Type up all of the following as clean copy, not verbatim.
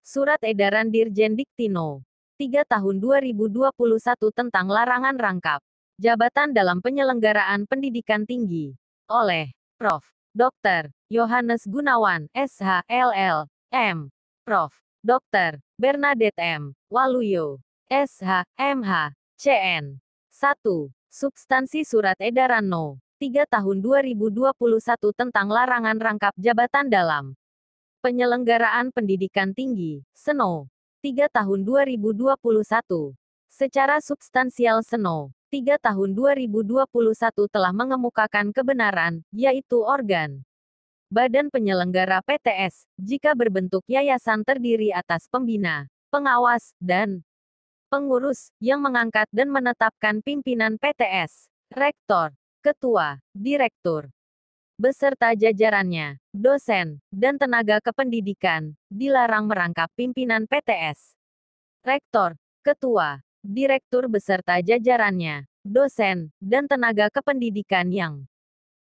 Surat Edaran Dirjen Dikti No. 3 Tahun 2021 tentang larangan rangkap jabatan dalam penyelenggaraan pendidikan tinggi. Oleh Prof. Dr. Yohanes Gunawan, SH, LL, M. Prof. Dr. Bernadette M. Waluyo, SH, MH, CN. 1. Substansi Surat Edaran No. 3 Tahun 2021 tentang larangan rangkap jabatan dalam penyelenggaraan pendidikan tinggi, Seno. 3 Tahun 2021. Secara substansial Seno. 3 Tahun 2021 telah mengemukakan kebenaran, yaitu organ badan penyelenggara PTS, jika berbentuk yayasan terdiri atas pembina, pengawas, dan pengurus, yang mengangkat dan menetapkan pimpinan PTS, rektor, ketua, direktur, beserta jajarannya, dosen, dan tenaga kependidikan, dilarang merangkap pimpinan PTS, rektor, ketua, direktur beserta jajarannya, dosen, dan tenaga kependidikan yang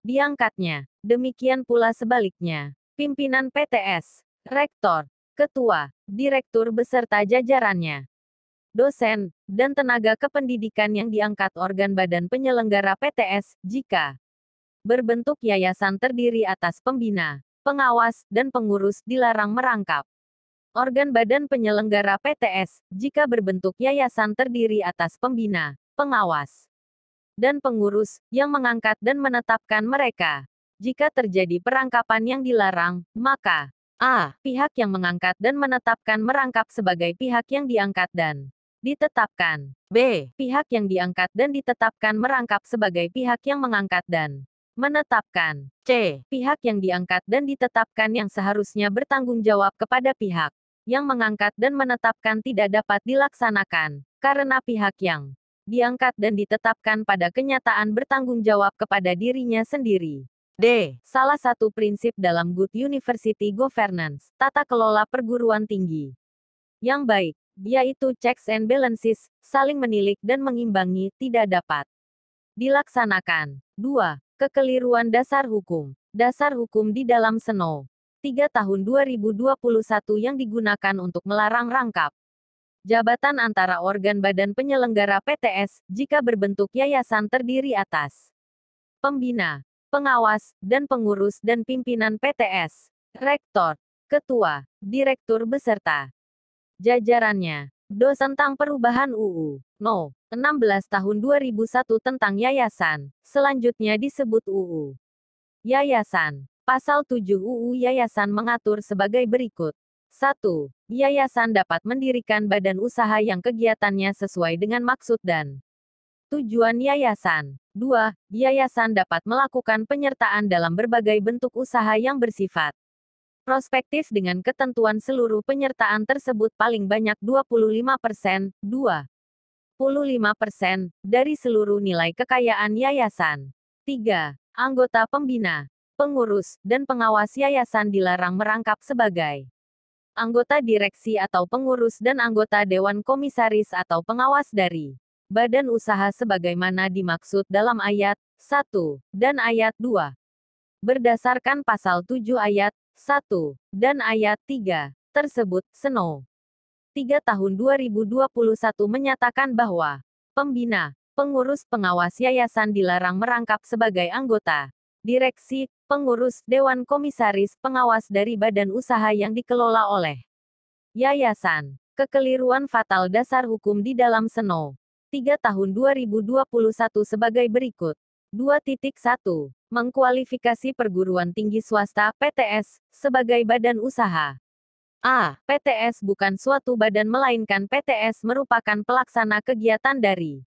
diangkatnya. Demikian pula sebaliknya, pimpinan PTS, rektor, ketua, direktur beserta jajarannya, dosen, dan tenaga kependidikan yang diangkat organ badan penyelenggara PTS, jika berbentuk yayasan terdiri atas pembina, pengawas, dan pengurus, dilarang merangkap organ badan penyelenggara PTS, jika berbentuk yayasan terdiri atas pembina, pengawas, dan pengurus, yang mengangkat dan menetapkan mereka. Jika terjadi perangkapan yang dilarang, maka A. Pihak yang mengangkat dan menetapkan merangkap sebagai pihak yang diangkat dan ditetapkan. B. Pihak yang diangkat dan ditetapkan merangkap sebagai pihak yang mengangkat dan menetapkan. C. Pihak yang diangkat dan ditetapkan yang seharusnya bertanggung jawab kepada pihak yang mengangkat dan menetapkan tidak dapat dilaksanakan, karena pihak yang diangkat dan ditetapkan pada kenyataan bertanggung jawab kepada dirinya sendiri. D. Salah satu prinsip dalam Good University Governance, tata kelola perguruan tinggi yang baik, yaitu checks and balances, saling menilik dan mengimbangi, tidak dapat dilaksanakan. 2. Kekeliruan dasar hukum. Dasar hukum di dalam Seno. 3 Tahun 2021 yang digunakan untuk melarang rangkap jabatan antara organ badan penyelenggara PTS, jika berbentuk yayasan terdiri atas pembina, pengawas, dan pengurus dan pimpinan PTS, rektor, ketua, direktur beserta jajarannya. Dosen tentang perubahan UU No. 16 Tahun 2001 tentang yayasan, selanjutnya disebut UU Yayasan. Pasal 7 UU Yayasan mengatur sebagai berikut. 1. Yayasan dapat mendirikan badan usaha yang kegiatannya sesuai dengan maksud dan tujuan yayasan. 2. Yayasan dapat melakukan penyertaan dalam berbagai bentuk usaha yang bersifat prospektif dengan ketentuan seluruh penyertaan tersebut paling banyak 25%, 25% dari seluruh nilai kekayaan yayasan. 3. Anggota pembina, pengurus, dan pengawas yayasan dilarang merangkap sebagai anggota direksi atau pengurus dan anggota dewan komisaris atau pengawas dari badan usaha sebagaimana dimaksud dalam ayat 1 dan ayat 2. Berdasarkan pasal 7 ayat 1 dan ayat 3 tersebut, Seno. 3 Tahun 2021 menyatakan bahwa pembina, pengurus, pengawas yayasan dilarang merangkap sebagai anggota direksi, pengurus, dewan komisaris, pengawas dari badan usaha yang dikelola oleh yayasan. Kekeliruan fatal dasar hukum di dalam Seno. 3 Tahun 2021 sebagai berikut. 2.1. Mengkualifikasi perguruan tinggi swasta (PTS) sebagai badan usaha. A. PTS bukan suatu badan melainkan PTS merupakan pelaksana kegiatan dari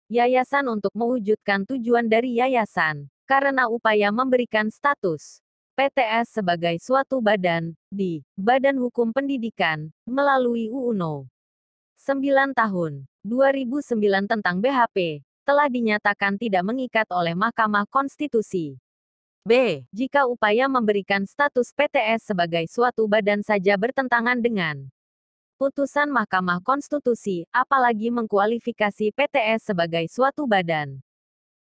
yayasan untuk mewujudkan tujuan dari yayasan, karena upaya memberikan status PTS sebagai suatu badan, di Badan Hukum Pendidikan, melalui UU No. 9 Tahun 2009 tentang BHP, telah dinyatakan tidak mengikat oleh Mahkamah Konstitusi. B. Jika upaya memberikan status PTS sebagai suatu badan saja bertentangan dengan putusan Mahkamah Konstitusi, apalagi mengkualifikasi PTS sebagai suatu badan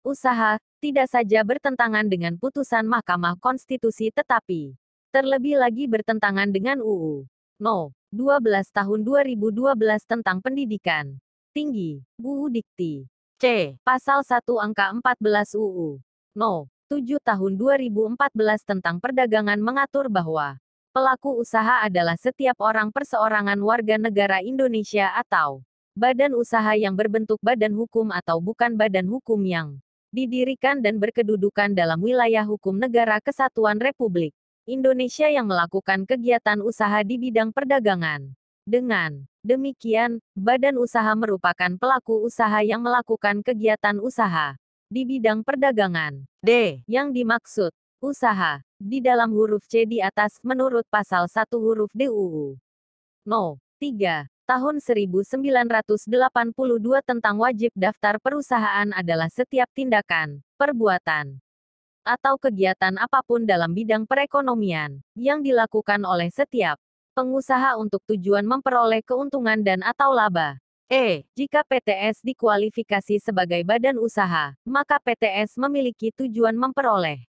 usaha, tidak saja bertentangan dengan putusan Mahkamah Konstitusi tetapi terlebih lagi bertentangan dengan UU No. 12 tahun 2012 tentang pendidikan tinggi, UU Dikti. C. Pasal 1 angka 14 UU No. 7 tahun 2014 tentang perdagangan mengatur bahwa pelaku usaha adalah setiap orang perseorangan warga negara Indonesia atau badan usaha yang berbentuk badan hukum atau bukan badan hukum yang didirikan dan berkedudukan dalam wilayah hukum Negara Kesatuan Republik Indonesia yang melakukan kegiatan usaha di bidang perdagangan. Dengan demikian, badan usaha merupakan pelaku usaha yang melakukan kegiatan usaha di bidang perdagangan. D. Yang dimaksud usaha di dalam huruf C di atas menurut pasal 1 huruf D UU No. 3 tahun 1982 tentang wajib daftar perusahaan adalah setiap tindakan, perbuatan, atau kegiatan apapun dalam bidang perekonomian yang dilakukan oleh setiap pengusaha untuk tujuan memperoleh keuntungan dan atau laba. Jika PTS dikualifikasi sebagai badan usaha, maka PTS memiliki tujuan memperoleh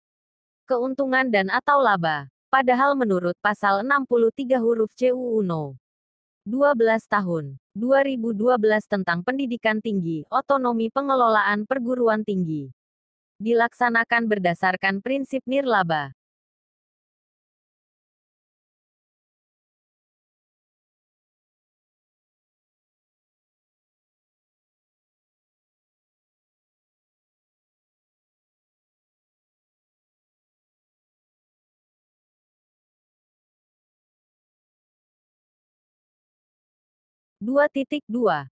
keuntungan dan atau laba. Padahal menurut pasal 63 huruf C UU No. 12 tahun 2012 tentang pendidikan tinggi, otonomi pengelolaan perguruan tinggi dilaksanakan berdasarkan prinsip nirlaba.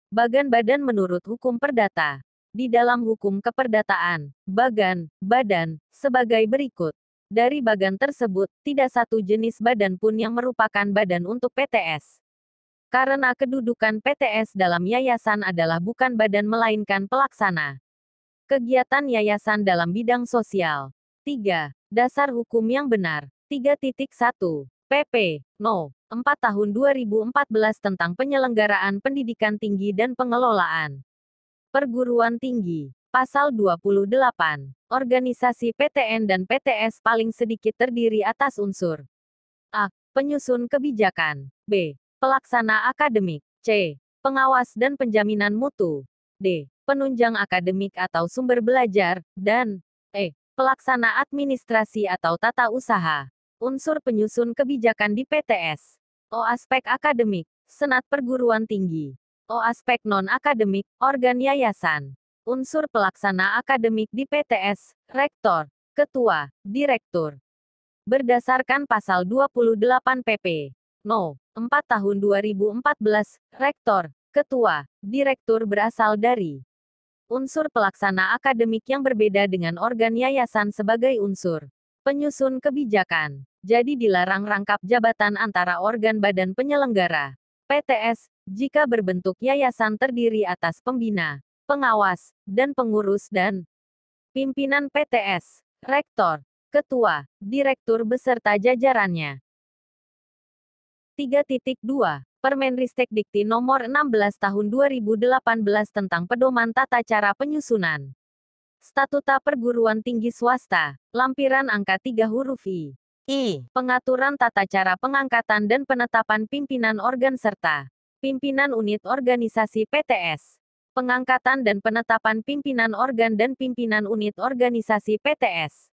Bagan-badan menurut hukum perdata. Di dalam hukum keperdataan, badan, sebagai berikut. Dari bagan tersebut, tidak satu jenis badan pun yang merupakan badan untuk PTS. Karena kedudukan PTS dalam yayasan adalah bukan badan melainkan pelaksana kegiatan yayasan dalam bidang sosial. 3. Dasar hukum yang benar. 3.1. PP No. 4 tahun 2014 tentang penyelenggaraan pendidikan tinggi dan pengelolaan perguruan tinggi. Pasal 28. Organisasi PTN dan PTS paling sedikit terdiri atas unsur A. Penyusun kebijakan. B. Pelaksana akademik. C. Pengawas dan penjaminan mutu. D. Penunjang akademik atau sumber belajar. Dan E. Pelaksana administrasi atau tata usaha. Unsur penyusun kebijakan di PTS. O. Aspek akademik, senat perguruan tinggi. O. Aspek non-akademik, organ yayasan. Unsur pelaksana akademik di PTS, rektor, ketua, direktur. Berdasarkan pasal 28 PP No. 4 tahun 2014, rektor, ketua, direktur berasal dari unsur pelaksana akademik yang berbeda dengan organ yayasan sebagai unsur penyusun kebijakan. Jadi dilarang rangkap jabatan antara organ badan penyelenggara PTS jika berbentuk yayasan terdiri atas pembina, pengawas, dan pengurus dan pimpinan PTS, rektor, ketua, direktur beserta jajarannya. 3.2. Permenristek Dikti Nomor 16 Tahun 2018 tentang Pedoman Tata Cara Penyusunan Statuta Perguruan Tinggi Swasta, lampiran angka 3 huruf I. Pengaturan tata cara pengangkatan dan penetapan pimpinan organ serta pimpinan unit organisasi PTS. Pengangkatan dan penetapan pimpinan organ dan pimpinan unit organisasi PTS.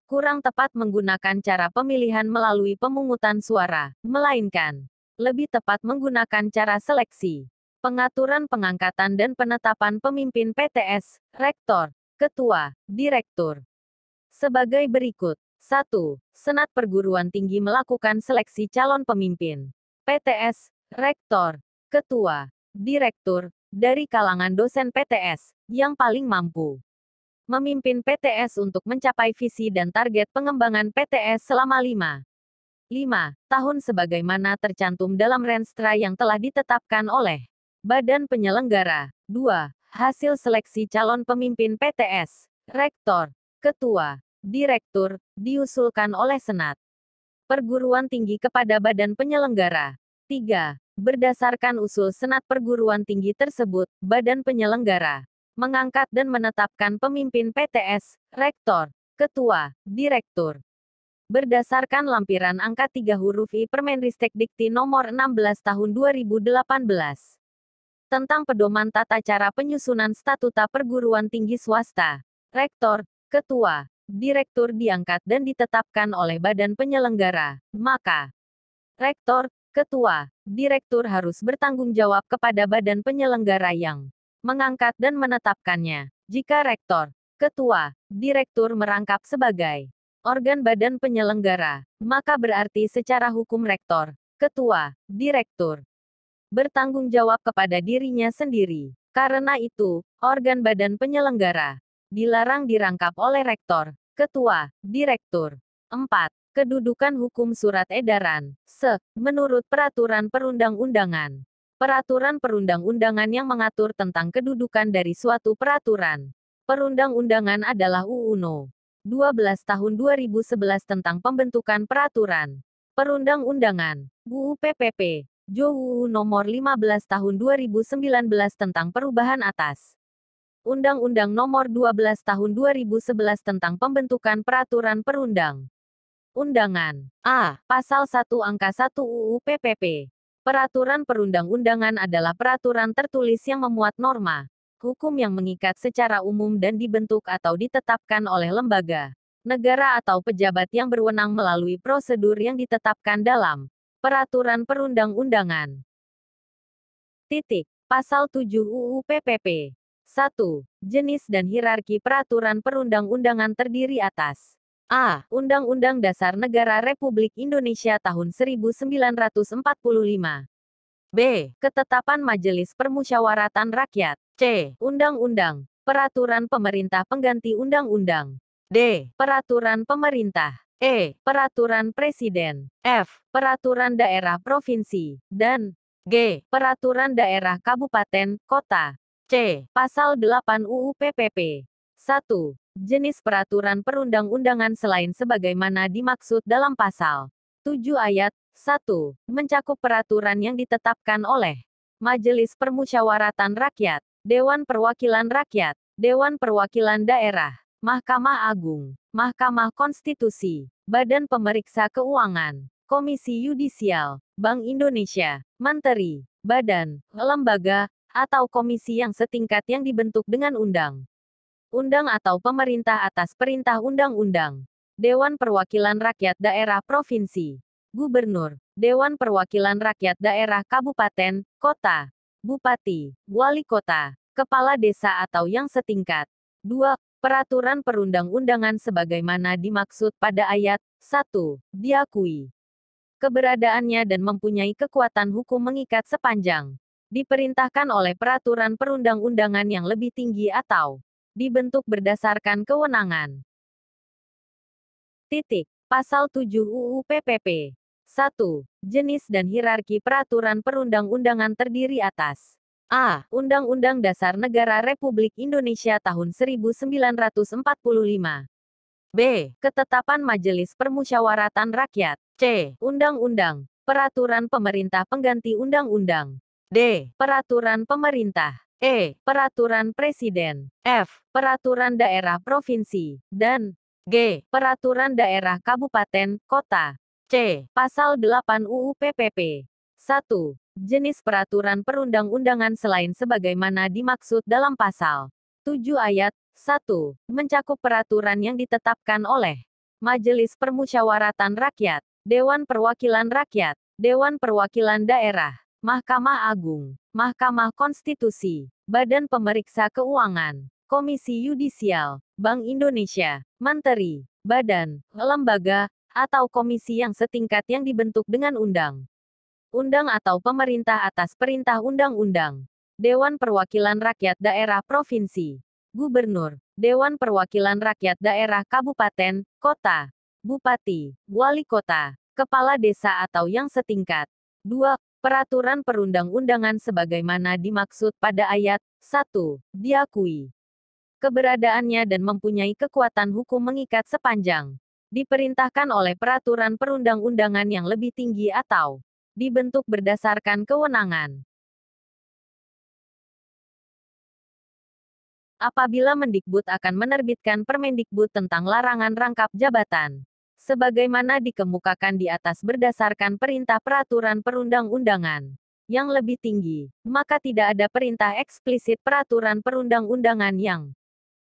Kurang tepat menggunakan cara pemilihan melalui pemungutan suara, melainkan lebih tepat menggunakan cara seleksi. Pengaturan pengangkatan dan penetapan pemimpin PTS, rektor, ketua, direktur. Sebagai berikut. 1. Senat Perguruan Tinggi melakukan seleksi calon pemimpin PTS, rektor, ketua, direktur, dari kalangan dosen PTS, yang paling mampu memimpin PTS untuk mencapai visi dan target pengembangan PTS selama 5 tahun sebagaimana tercantum dalam Renstra yang telah ditetapkan oleh Badan Penyelenggara. 2. Hasil seleksi calon pemimpin PTS, rektor, ketua, direktur, diusulkan oleh Senat Perguruan Tinggi kepada Badan Penyelenggara. 3. Berdasarkan usul Senat Perguruan Tinggi tersebut, Badan Penyelenggara mengangkat dan menetapkan pemimpin PTS, rektor, ketua, direktur. Berdasarkan lampiran angka 3 huruf I Permenristek Dikti Nomor 16 Tahun 2018 tentang pedoman tata cara penyusunan statuta perguruan tinggi swasta, rektor, ketua, direktur diangkat dan ditetapkan oleh badan penyelenggara, maka rektor, ketua, direktur harus bertanggung jawab kepada badan penyelenggara yang mengangkat dan menetapkannya. Jika rektor, ketua, direktur merangkap sebagai organ badan penyelenggara, maka berarti secara hukum rektor, ketua, direktur bertanggung jawab kepada dirinya sendiri. Karena itu, organ badan penyelenggara dilarang dirangkap oleh rektor, ketua, direktur. 4. Kedudukan hukum surat edaran. Menurut peraturan perundang-undangan. Peraturan perundang-undangan yang mengatur tentang kedudukan dari suatu peraturan perundang-undangan adalah UU No. 12 Tahun 2011 tentang pembentukan peraturan perundang-undangan, UU PPP, UU Nomor 15 Tahun 2019 tentang perubahan atas Undang-Undang Nomor 12 Tahun 2011 tentang pembentukan peraturan perundang-undangan. A. Pasal 1 Angka 1 UU PPP. Peraturan perundang-undangan adalah peraturan tertulis yang memuat norma hukum yang mengikat secara umum dan dibentuk atau ditetapkan oleh lembaga negara atau pejabat yang berwenang melalui prosedur yang ditetapkan dalam peraturan perundang-undangan. Titik. Pasal 7 UU PPP. 1. Jenis dan hierarki peraturan perundang-undangan terdiri atas A. Undang-Undang Dasar Negara Republik Indonesia tahun 1945. B. Ketetapan Majelis Permusyawaratan Rakyat. C. Undang-Undang. Peraturan Pemerintah Pengganti Undang-Undang. D. Peraturan Pemerintah. E. Peraturan Presiden. F. Peraturan Daerah Provinsi. Dan G. Peraturan Daerah Kabupaten, Kota. C. Pasal 8 UU PPP. 1. Jenis peraturan perundang-undangan selain sebagaimana dimaksud dalam pasal 7 ayat 1. Mencakup peraturan yang ditetapkan oleh Majelis Permusyawaratan Rakyat, Dewan Perwakilan Rakyat, Dewan Perwakilan Daerah, Mahkamah Agung, Mahkamah Konstitusi, Badan Pemeriksa Keuangan, Komisi Yudisial, Bank Indonesia, Menteri, Badan, Lembaga, atau komisi yang setingkat yang dibentuk dengan undang-undang atau pemerintah atas perintah undang-undang. Dewan Perwakilan Rakyat Daerah Provinsi, Gubernur, Dewan Perwakilan Rakyat Daerah Kabupaten, Kota, Bupati, Wali Kota, Kepala Desa atau yang setingkat. 2. Peraturan perundang-undangan sebagaimana dimaksud pada ayat 1, diakui keberadaannya dan mempunyai kekuatan hukum mengikat sepanjang diperintahkan oleh peraturan perundang-undangan yang lebih tinggi atau dibentuk berdasarkan kewenangan. Titik. Pasal 7 UU PPP. 1. Jenis dan hierarki peraturan perundang-undangan terdiri atas A. Undang-Undang Dasar Negara Republik Indonesia tahun 1945. B. Ketetapan Majelis Permusyawaratan Rakyat. C. Undang-Undang. Peraturan Pemerintah Pengganti Undang-Undang. D. Peraturan Pemerintah. E. Peraturan Presiden. F. Peraturan Daerah Provinsi. Dan G. Peraturan Daerah Kabupaten, Kota. C. Pasal 8 UU PPP. 1. Jenis peraturan perundang-undangan selain sebagaimana dimaksud dalam pasal 7 ayat 1. Mencakup peraturan yang ditetapkan oleh Majelis Permusyawaratan Rakyat, Dewan Perwakilan Rakyat, Dewan Perwakilan Daerah, Mahkamah Agung, Mahkamah Konstitusi, Badan Pemeriksa Keuangan, Komisi Yudisial, Bank Indonesia, Menteri, Badan, Lembaga, atau komisi yang setingkat yang dibentuk dengan undang-undang atau pemerintah atas perintah undang-undang. Dewan Perwakilan Rakyat Daerah Provinsi, Gubernur, Dewan Perwakilan Rakyat Daerah Kabupaten, Kota, Bupati, Wali Kota, Kepala Desa atau yang setingkat. 2. Peraturan perundang-undangan sebagaimana dimaksud pada ayat 1, diakui keberadaannya dan mempunyai kekuatan hukum mengikat sepanjang diperintahkan oleh peraturan perundang-undangan yang lebih tinggi atau dibentuk berdasarkan kewenangan. Apabila Mendikbud akan menerbitkan Permendikbud tentang larangan rangkap jabatan, Sebagaimana dikemukakan di atas berdasarkan perintah peraturan perundang-undangan yang lebih tinggi, maka tidak ada perintah eksplisit peraturan perundang-undangan yang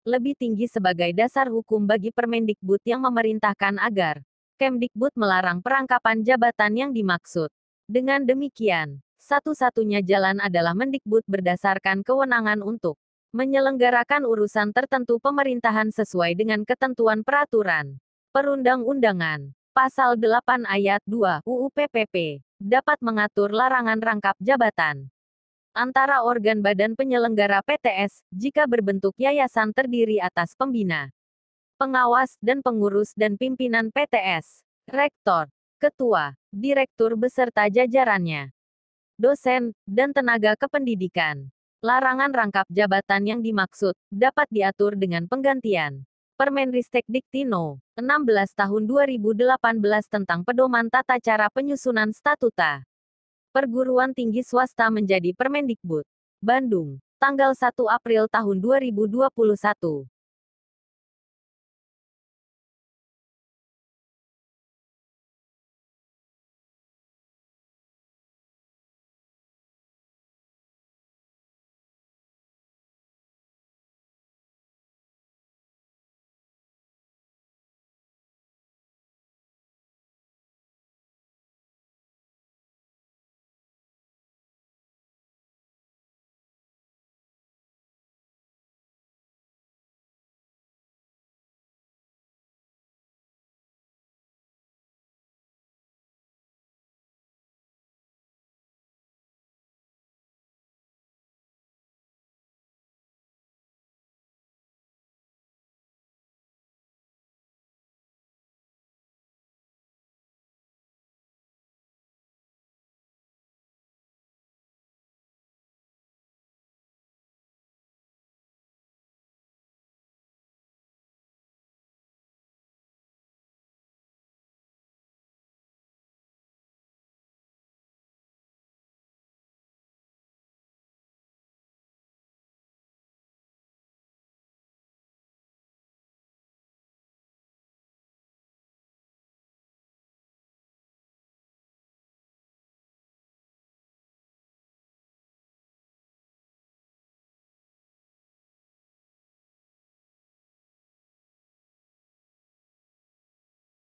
lebih tinggi sebagai dasar hukum bagi Permendikbud yang memerintahkan agar Kemdikbud melarang perangkapan jabatan yang dimaksud. Dengan demikian, satu-satunya jalan adalah Mendikbud berdasarkan kewenangan untuk menyelenggarakan urusan tertentu pemerintahan sesuai dengan ketentuan peraturan perundang-undangan. Pasal 8 ayat 2 UU PPP dapat mengatur larangan rangkap jabatan antara organ badan penyelenggara PTS jika berbentuk yayasan terdiri atas pembina, pengawas dan pengurus dan pimpinan PTS, rektor, ketua, direktur beserta jajarannya, dosen, dan tenaga kependidikan. Larangan rangkap jabatan yang dimaksud dapat diatur dengan penggantian Permenristek No. 16 Tahun 2018 tentang Pedoman Tata Cara Penyusunan Statuta Perguruan Tinggi Swasta menjadi Permendikbud. Bandung, tanggal 1 April tahun 2021.